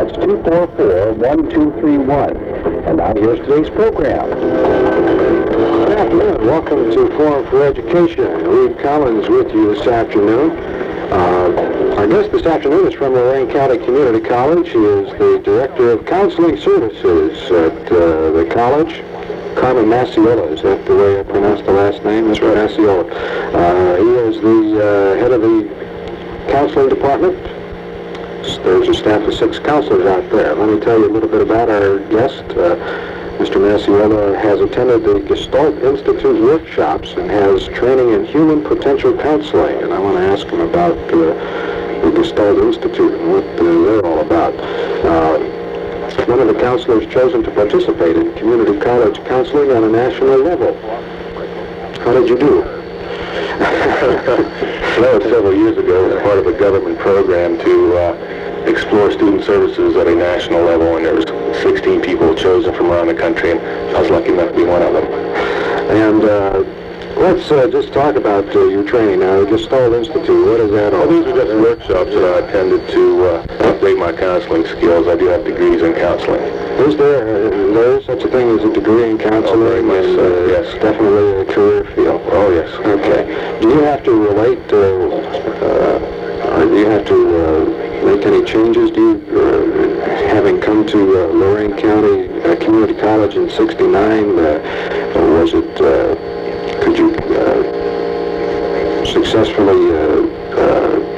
That's 244-1231. And now here's today's program. Good afternoon. Welcome to Forum for Education. Reed Collins with you this afternoon. Our guest this afternoon is from Lorain County Community College. He is the Director of Counseling Services at the college. Carmen Massiola, is that the way I pronounce the last name? That's right, Massiola. He is the head of the counseling department. There's a staff of 6 counselors out there. Let me tell you a little bit about our guest. Mr. Massiola has attended the Gestalt Institute workshops and has training in human potential counseling. And I want to ask him about the Gestalt Institute and what they're all about. One of the counselors chosen to participate in community college counseling on a national level. How did you do? That was several years ago as part of a government program to explore student services at a national level, and there was 16 people chosen from around the country, and I was lucky enough to be one of them. And let's just talk about your training now. Gestalt Institute, what is that all? Well, these are just workshops that I attended to upgrade my counseling skills. I do have degrees in counseling. Is there such a thing as a degree in counseling? Oh, very much so, yes. Definitely a career field. Oh, yes. Okay. Do you have to relate, or do you have to make any changes? Do you, having come to Lorain County Community College in '69, was it, could you successfully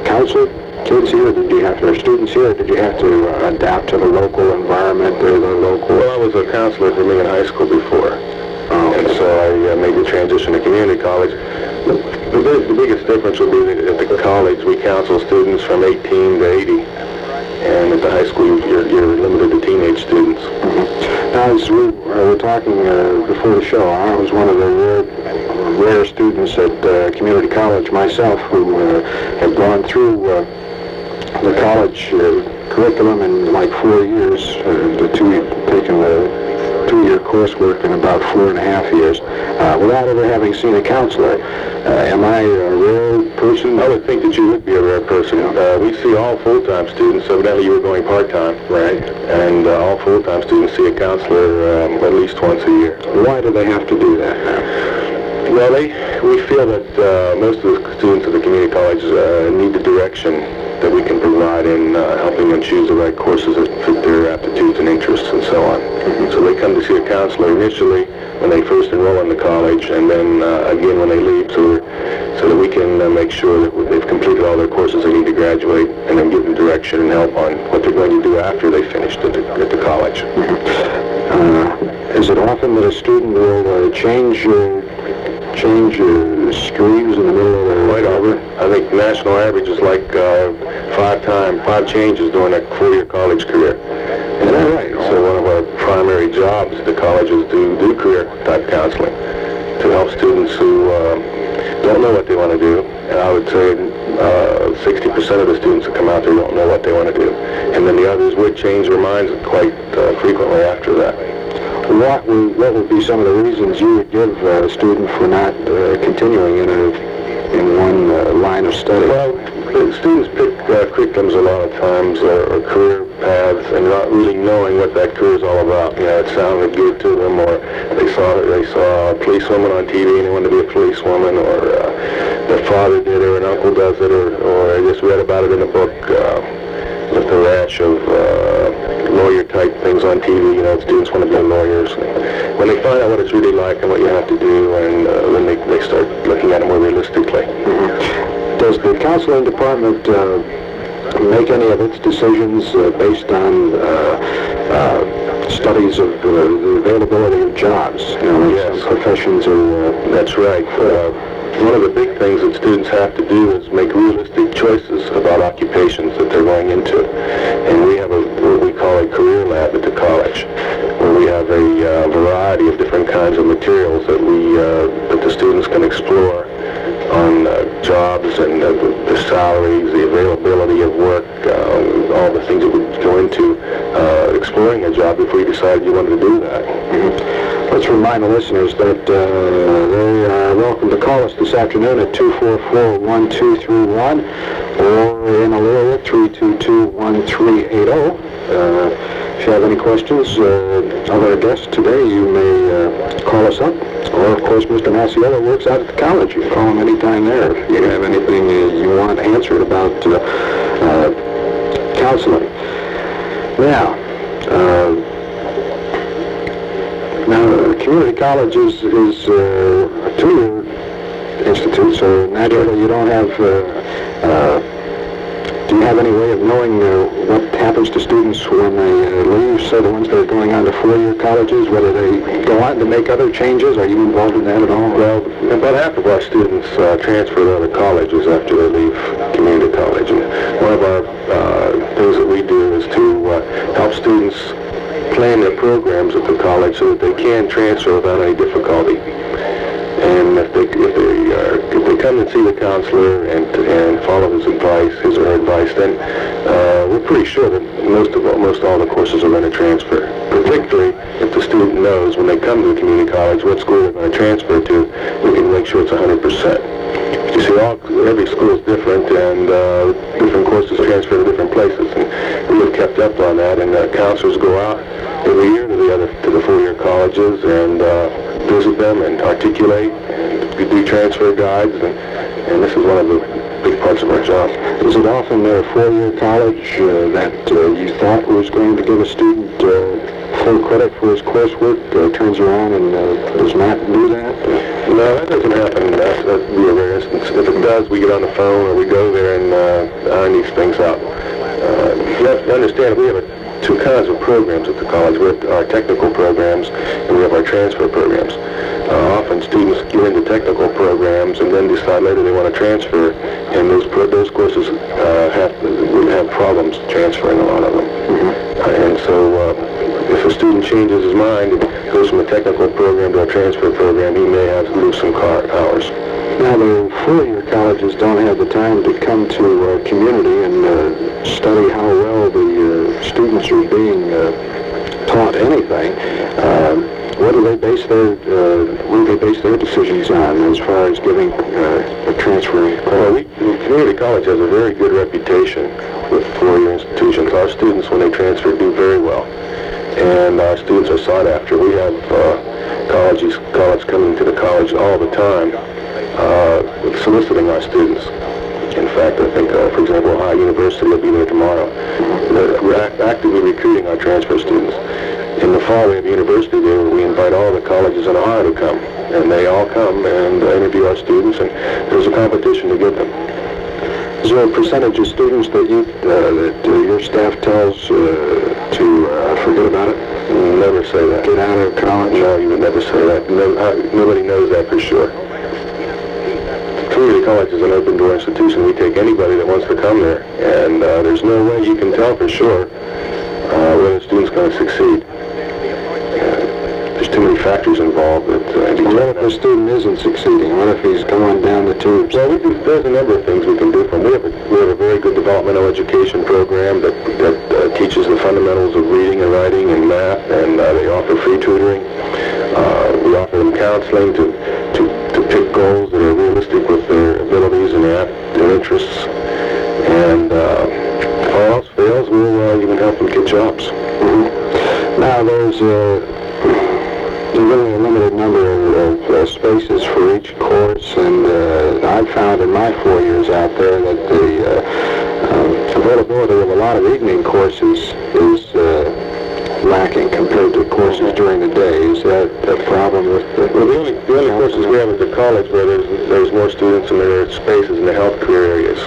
counsel kids here? Did you have to, or students here, or did you have to adapt to the local environment or the local? Well, I was a counselor for me in high school before, and so I made the transition to community college. The biggest difference would be that at the college we counsel students from 18 to 80, and at the high school you're limited to teenage students. Mm-hmm. Now, as we were talking before the show, I was one of the rare students at community college myself who had gone through the college curriculum in like 4 years, taken the 2-year coursework in about 4.5 years, without ever having seen a counselor. Am I a rare person? I would think that you would be a rare person. We see all full-time students. Evidently you were going part-time. Right. And all full-time students see a counselor at least once a year. Why do they have to do that? Well, we feel that most of the students at the community college need the direction that we can provide in helping them choose the right courses that fit their aptitudes and interests and so on. Mm-hmm. So they come to see a counselor initially when they first enroll in the college, and then again when they leave, so that we can make sure that they've completed all their courses they need to graduate, and then give them direction and help on what they're going to do after they finished at the college. Mm-hmm. Is it often that a student will change streams in the middle of their Quite often. I think the national average is like 5 changes during a 4-year college career. Is that right? So one of our primary jobs at the colleges do career type counseling to help students who don't know what they want to do. And I would say 60% of the students that come out there don't know what they want to do. And then the others would change their minds quite frequently after that. What would be some of the reasons you would give a student for not continuing in one line of study? Well, students pick curriculums a lot of times or career paths and not really knowing what that career is all about. You know, it sounded good to them, or they saw a policewoman on TV and they wanted to be a policewoman, or their father did it or an uncle does it, or they just read about it in a book. With a rash of lawyer-type things on TV, you know, students want to be lawyers. When they find out what it's really like and what you have to do, and then they start looking at it more realistically. Mm-hmm. Does the counseling department make any of its decisions based on studies of the availability of jobs? You know, yes. Some professions are... That's right. One of the big things that students have to do is make realistic choices about occupations that they're going into. And we have what we call a career lab at the college, where we have a variety of different kinds of materials that the students can explore on jobs and the salaries, the availability of work, all the things that would go into exploring a job before you decided you wanted to do that. Mm-hmm. Let's remind the listeners that they are welcome to call us this afternoon at 244-1231 or in Aurora 322-1380. If you have any questions of our guests today, you may call us up. Or, of course, Mr. Masiello works out at the college. You can call him anytime there if you have anything you want answered about counseling. Now, community college is a two-year institute, so naturally you don't have... do you have any way of knowing what happens to students when they leave, say the ones that are going on to four-year colleges, whether they go on to make other changes? Are you involved in that at all? Well, about half of our students transfer to other colleges after they leave community college. And one of our things that we do is to help students plan their programs at the college so that they can transfer without any difficulty. And if they come and see the counselor and follow his or her advice, then we're pretty sure that most all the courses are going to transfer. Particularly if the student knows when they come to the community college what school they're going to transfer to, we can make sure it's 100%. You see, every school is different, and different courses transfer to different places, and we have kept up on that. And counselors go out every year to the four-year colleges and visit them and articulate. We do transfer guides, and this is one of the big parts of our job. Is it often a four-year college that you thought was going to give a student full credit for his coursework, turns around and does not do that? No, that doesn't happen. That would be a rare instance. If it does, we get on the phone or we go there and iron these things out. You have to understand, we have two kinds of programs at the college. We have our technical programs and we have our transfer programs. Often students get into technical programs and then decide later they want to transfer, and those courses would have problems transferring a lot of them. And so if a student changes his mind and goes from a technical program to a transfer program, he may have to lose some hours. Now, the four-year colleges don't have the time to come to community and study how well the students are being taught anything. What do they base their decisions on as far as giving a transfer? Well, community college has a very good reputation with four-year institutions. Our students, when they transfer, do very well, and our students are sought after. We have college coming to the college all the time, soliciting our students. In fact, I think, for example, Ohio University will be there tomorrow. We're actively recruiting our transfer students. In the fall, we have a university day where we invite all the colleges in Ohio to come, and they all come and interview our students, and there's a competition to get them. Is there a percentage of students that your staff tells to forget about it? Never say that. Get out of college? No, you would never say that. Nobody knows that for sure. Community college is an open-door institution. We take anybody that wants to come there, and there's no way you can tell for sure whether a student's going to succeed. There's too many factors involved. What if the student isn't succeeding? What if he's going down the tubes? Well, there's a number of things we can do for him. We have a very good developmental education program that teaches the fundamentals of reading and writing and math, and they offer free tutoring. We offer them counseling to pick goals that are realistic with their abilities and their interests. And if all else fails, we'll even help them get jobs. Now, there's really a limited number of spaces for each course, and I've found in my 4 years out there that the availability of a lot of evening courses is lacking compared to courses during the day. Is that a problem with the... Well, the only courses we have at the college where there's more students and there are spaces in the health career areas,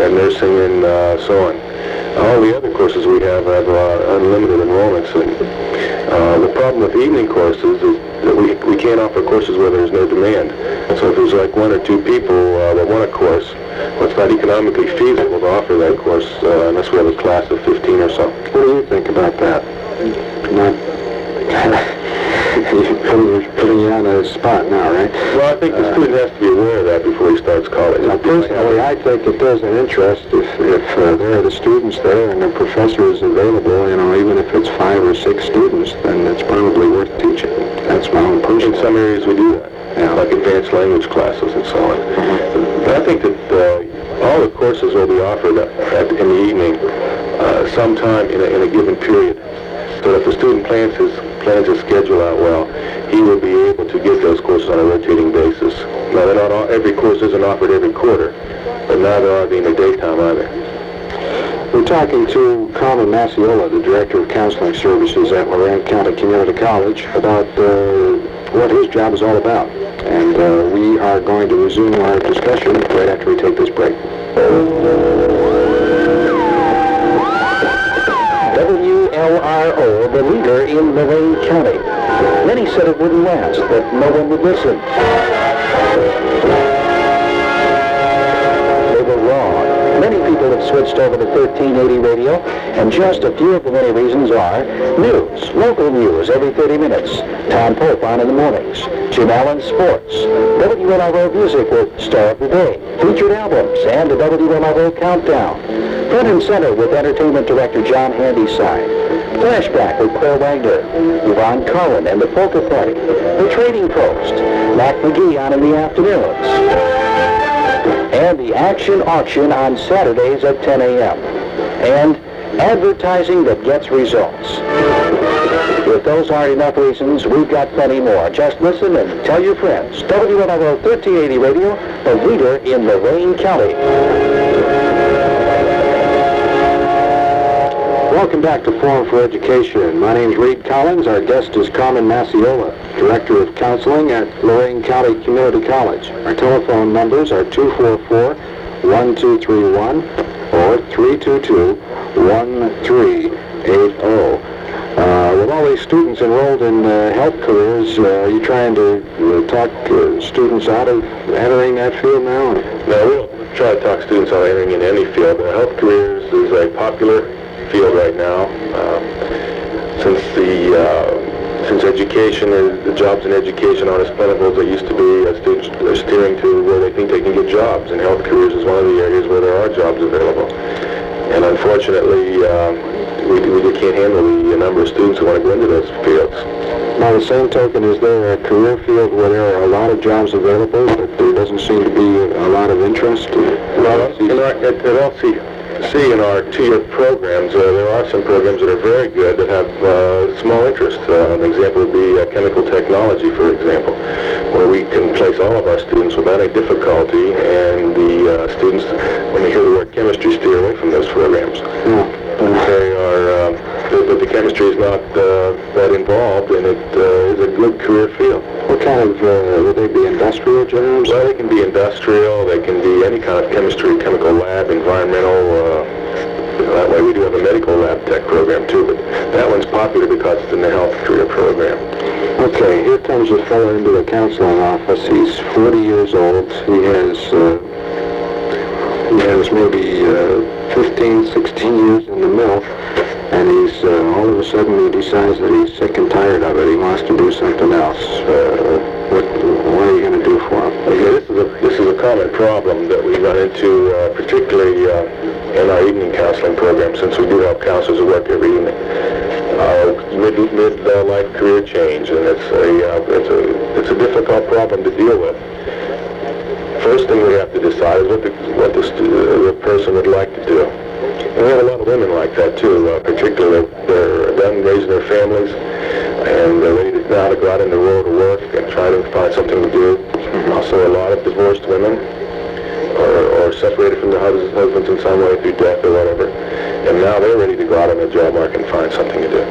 and nursing and so on. All the other courses we have unlimited enrollments, and the problem with evening courses is that we can't offer courses where there's no demand. So if there's like one or two people that want a course, well, it's not economically feasible to offer that course unless we have a class of 15 or so. What do you think about that? Not putting you on the spot now, right? Well, I think the student has to be aware of that before he starts college. Now, personally, I think it does an interest if there are the students there and the professor is available, even if it's 5 or 6 students, then it's probably worth teaching. That's my own personal... In some areas we do that, like advanced language classes and so on. But I think that all the courses will be offered offered in the evening sometime in a given period. So if the student plans his schedule out well, he will be able to get those courses on a rotating basis. Now, they're not every course isn't offered every quarter, but neither are they in the daytime either. We're talking to Carmen Massiola, the Director of Counseling Services at Lorain County Community College, about what his job is all about. And we are going to resume our discussion right after we take this break. WLRO, the leader in Lorain County. Many said it wouldn't last, that no one would listen. They were wrong. Many people have switched over to 1380 radio, and just a few of the many reasons are news, local news every 30 minutes, Tom Pope on in the mornings, Jim Allen sports, WLRO music with Star of the Day, featured albums, and the WLRO countdown. Front and center with entertainment director John Handyside. Flashback with Claire Wagner, Yvonne Cohen and the Polka Party. The Trading Post, Mac McGee on in the afternoons. And the Action Auction on Saturdays at 10 a.m. And advertising that gets results. If those aren't enough reasons, we've got plenty more. Just listen and tell your friends. WLRO 1380 Radio, the leader in Lorain County. Welcome back to Forum for Education. My name is Reed Collins. Our guest is Carmen Massiola, Director of Counseling at Lorain County Community College. Our telephone numbers are 244-1231 or 322-1380. With all these students enrolled in health careers, are you trying to talk students out of entering that field now? No, we don't try to talk students out of entering in any field. Health careers is a popular field right now. Since education, the jobs in education aren't as plentiful as they used to be, students are steering to where they think they can get jobs, and health careers is one of the areas where there are jobs available. And unfortunately, we can't handle the number of students who want to go into those fields. By the same token, is there a career field where there are a lot of jobs available, but there doesn't seem to be a lot of interest? Well, at LC in our two-year programs, there are some programs that are very good that have small interest. An example would be chemical technology, for example, where we can place all of our students without any difficulty, and the students, when they hear the word chemistry, steer away from those programs. They are, but the chemistry is not that involved, and it is a good career field. What kind of, would they be industrial jobs? Well, they can be industrial, they can be any kind of chemistry, chemical lab, environmental. That way we do have a medical lab tech program too, but that one's popular because it's in the health career program. Okay, here comes a fellow into the counseling office. He's 40 years old. He has maybe 15, 16 years in the mill, and he's all of a sudden he decides that he's sick and tired of it. He wants to do something else. What are you going to do for him? Okay, this is a common problem that we run into, particularly in our evening counseling program, since we do have counselors who work every evening. Mid-life career change, and it's a difficult problem to deal with. First thing we have to decide is what the person would like to do. And we have a lot of women like that too, particularly they're done raising their families, and they're ready now to go out in the world of work and try to find something to do. Also, a lot of divorced women or separated from their husbands in some way through death or whatever, and now they're ready to go out on the job market and find something to do.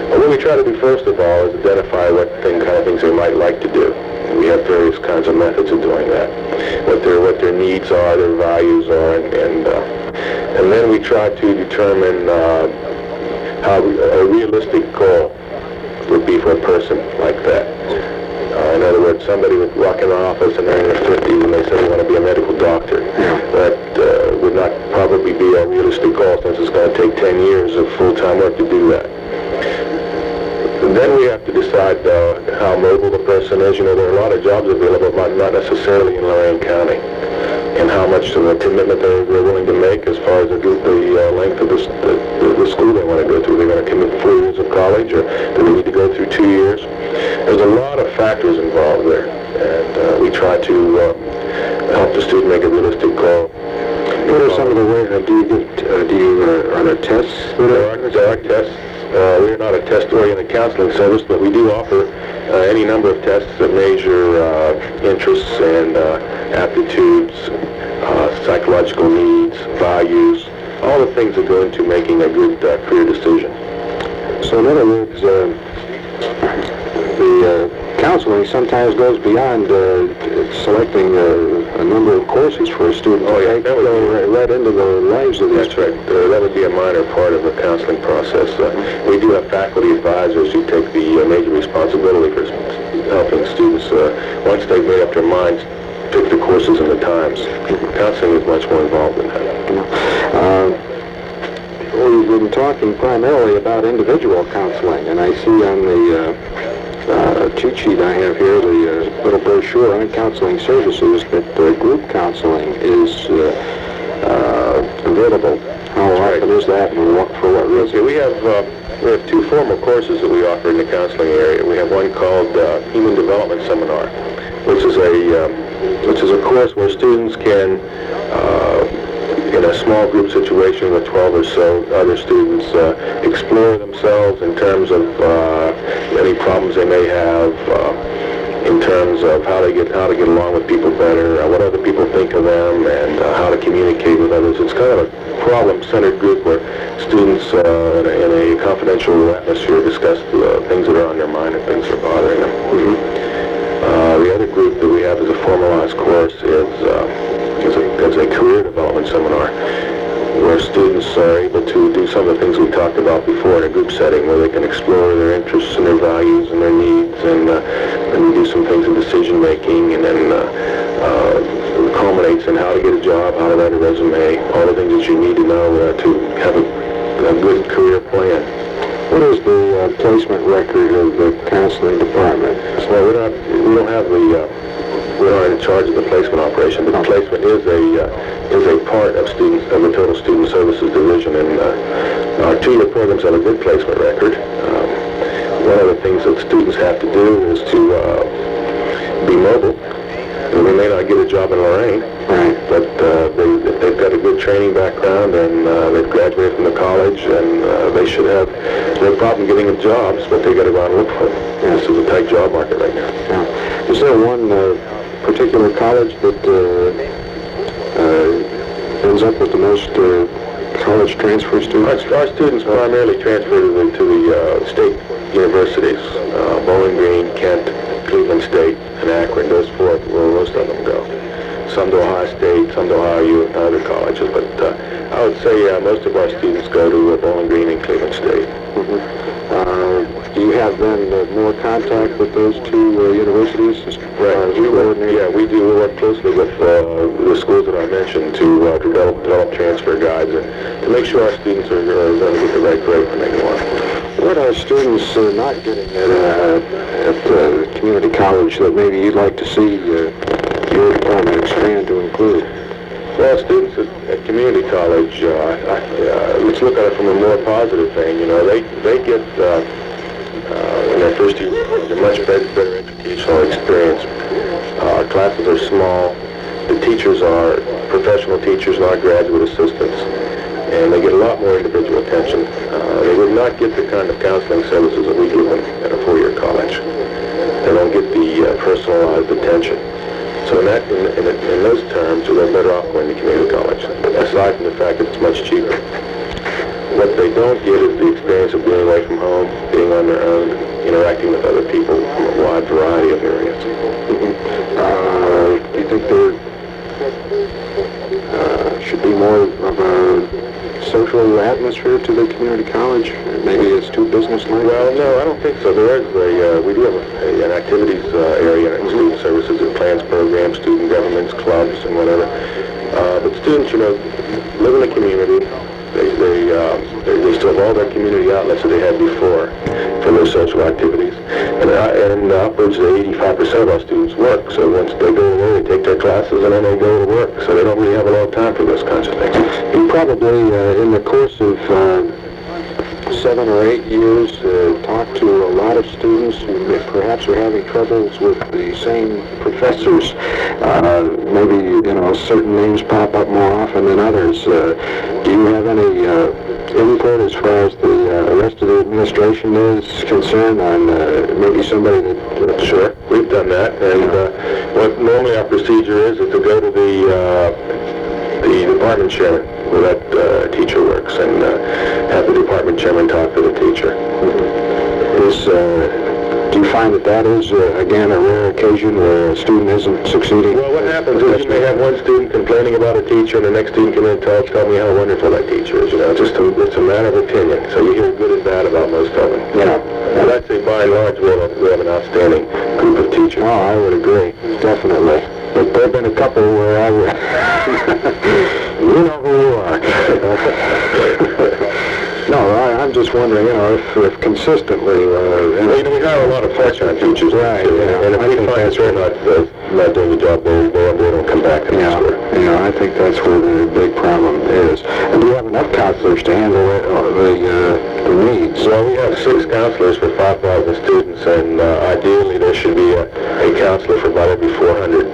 But what we try to do first of all is identify what kind of things they might like to do. And we have various kinds of methods of doing that. What their needs are, their values are, and then we try to determine how a realistic goal would be for a person like that. In other words, somebody would walk in our office and they're in their 50s and they say they want to be a medical doctor. That would not probably be a realistic goal, since it's going to take 10 years of full-time work to do that. And then we have to decide how mobile the person is. You know, there are a lot of jobs available, but not necessarily in Lorain County, and how much of a commitment they're willing to make as far as the length of the school they want to go through. They're going to commit 4 years of college, or do they need to go through 2 years? There's a lot of factors involved there, and we try to help the student make a realistic goal. What are some of the Are there tests? There are tests. We're not a test-oriented counseling service, but we do offer any number of tests that measure interests and aptitudes, psychological needs, values, all the things that go into making a good career decision. So in other words, the counseling sometimes goes beyond selecting a number of courses for a student. Oh, yeah, that would go right into the lives of these. That's right. That would be a minor part of the counseling process. We do have faculty advisors who take the major responsibility for helping students, once they've made up their minds, pick the courses and the times. Counseling is much more involved in that. We've been talking primarily about individual counseling, and I see on the cheat sheet I have here, the little brochure on counseling services, that group counseling is available. How often is that, and for what reason? Okay, we have two formal courses that we offer in the counseling area. We have one called Human Development Seminar, which is a course where students can, in a small group situation with 12 or so other students, explore themselves in terms of any problems they may have, in terms of how to get along with people better, what other people think of them, and how to communicate with others. It's kind of a problem-centered group where students in a confidential atmosphere discuss things that are on their mind and things that are bothering them. The other group that we have as a formalized course is a career development seminar, where students are able to do some of the things we talked about before in a group setting, where they can explore their interests and their values and their needs, and do some things in decision making, and then it culminates in how to get a job, how to write a resume, all the things that you need to know to have a good career plan. What is the placement record of the counseling department? Well, we're not in charge of the placement operation, but the placement is a part of the total student services division, and our two-year programs have a good placement record. One of the things that students have to do is to be mobile. They may not get a job in Lorraine, but they've got a good training background, and they've graduated from the college, and they should have no problem getting jobs, but they got to go out and look for them. This is a tight job market right now. Yeah. Is there one particular college that ends up with the most college transfer students? Our students primarily transfer to the state universities, Bowling Green, Kent, Cleveland State, and Akron. Those four are where most of them go. Some to Ohio State, some to Ohio U, and other colleges, but I would say most of our students go to Bowling Green and Cleveland State. Do you have then more contact with those two universities? Right. We do. We work closely with the schools that I mentioned to develop transfer guides and to make sure our students are going to get the right grade when they go on. What are students not getting at community college that maybe you'd like to see your department expand to include? Well, students at community college, let's look at it from a more positive thing. They get in their first year a much better educational experience. Our classes are small. The teachers are professional teachers, not graduate assistants, and they get a lot more individual attention. They would not get the kind of counseling services that we give them at a four-year college. They don't get the personalized attention. So in those terms, they're better off going to community college, aside from the fact that it's much cheaper. What they don't get is the experience of being away from home, being on their own, interacting with other people from a wide variety of areas. Do you think there should be more of a social atmosphere to the community college? Maybe it's too business-like? Well, no, I don't think so. We do have an activities area in student services and plans programs, student governments, clubs, and whatever. But students, live in the community. They still have all their community outlets that they had before for their social activities. And upwards of 85% of our students work. So once they go away, they take their classes and then they go to work. So they don't really have a lot of time for those kinds of things. You probably, in the course of 7 or 8 years, talk to a lot of students who perhaps are having troubles with the same professors. Maybe, certain names pop up more often than others. Do you have any input as far as the rest of the administration is concerned on maybe somebody that... Sure, we've done that, and what normally our procedure is to go to the department chairman where that teacher works and have the department chairman talk to the teacher. Do you find that is, again, a rare occasion where a student isn't succeeding? Well, what happens is you may have one student complaining about a teacher, and the next student come in and tell me how wonderful that teacher is. It's a matter of opinion. So you hear good and bad about most of them. And I'd say by and large we have an outstanding group of teachers. Oh, I would agree, definitely. But there have been a couple where I would... You know who you are. No, I'm just wondering, if consistently... we hire a lot of part-time teachers. Right, and if we find they're not doing the job, they don't come back to the school. I think that's where the big problem is. And do you have enough counselors to handle the needs? Well, we have 6 counselors for 5,000 students, and ideally there should be a counselor for about every 400.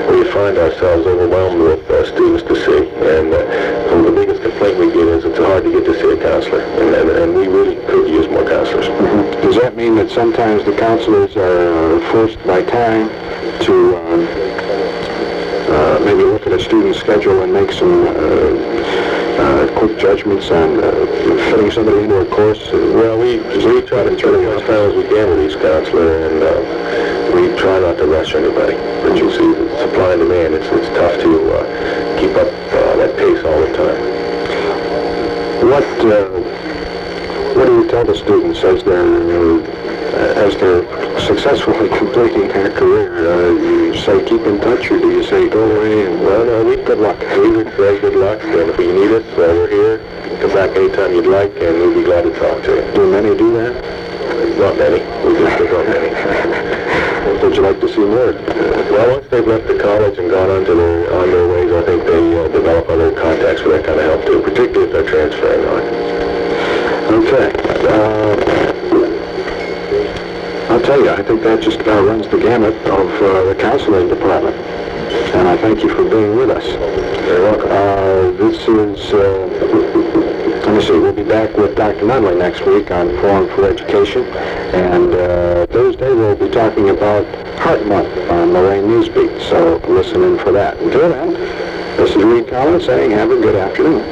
We find ourselves overwhelmed with students to see, and the biggest complaint we get is it's hard to get to see a counselor, and we really could use more counselors. Mm-hmm. Does that mean that sometimes the counselors are forced by time to maybe look at a student's schedule and make some quick judgments on fitting somebody into a course? Well, we try to turn as much time as we can with each counselor, and we try not to rush anybody. But you see, the supply and demand, it's tough to keep up that pace all the time. What do you tell the students as they're successfully completing their career? You say keep in touch, or do you say go away and good luck? We would say good luck, and if you need us, we're here. Come back anytime you'd like, and we'll be glad to talk to you. Do many do that? Not many. We just don't many. Would you like to see more? Well, once they've left the college and gone on their ways, I think they develop other contacts for that kind of help too, particularly if they're transferring on. Okay. I'll tell you, I think that just about runs the gamut of the counseling department. And I thank you for being with us. You're welcome. This is, let me see, we'll be back with Dr. Nunley next week on Forum for Education. And Thursday we'll be talking about Heart Month on Lorraine Newsbeat. So listen in for that. Until then, this is Reed Collins saying have a good afternoon.